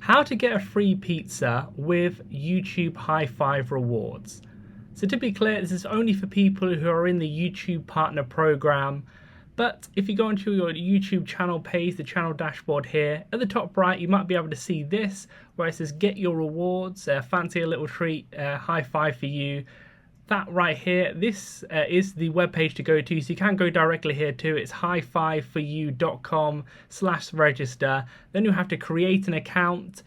How to get a free pizza with YouTube High Five rewards. So to be clear, this is only for people who are in the YouTube Partner Program. But if you go into your YouTube channel page, the channel dashboard here, at the top right, you might be able to see this, where it says get your rewards, fancy a little treat, high five for you. That right here, this is the web page to go to, so you can go directly here too. It's highfiveforyou.com/register. Then you have to create an account.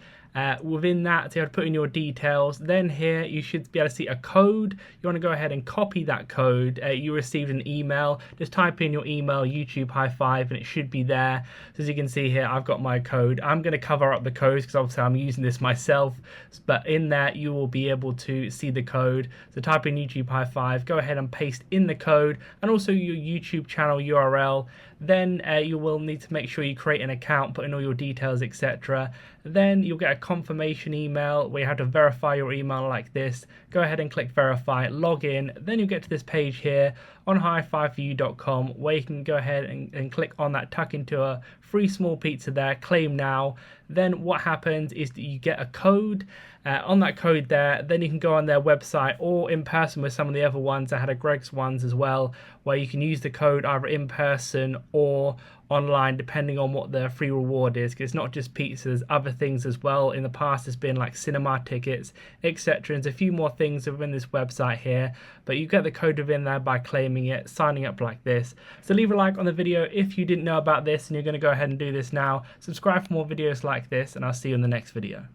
Within that, so you have to put in your details. Then here you should be able to see a code. You want to go ahead and copy that code. You received an email. Just type in your email, YouTube High Five, and it should be there. So as you can see here, I've got my code. I'm going to cover up the codes because obviously I'm using this myself. But in there, you will be able to see the code. So type in YouTube High Five. Go ahead and paste in the code and also your YouTube channel URL. Then you will need to make sure you create an account, put in all your details, etc. Then you'll get a confirmation email where you have to verify your email like this. Go ahead and click verify, log in. Then you'll get to this page here on highfiveforyou.com where you can go ahead and click on that tuck into a free small pizza there, claim now. Then what happens is that you get a code. On that code there, then you can go on their website or in person with some of the other ones. I had a Greg's ones as well, where you can use the code either in person or online, depending on what the free reward is. Because it's not just pizzas, other things as well. In the past, it's been like cinema tickets, etc. And there's a few more things within this website here, but you get the code within there by claiming it, signing up like this. So leave a like on the video if you didn't know about this and you're going to go ahead and do this now. Subscribe for more videos like this, and I'll see you in the next video.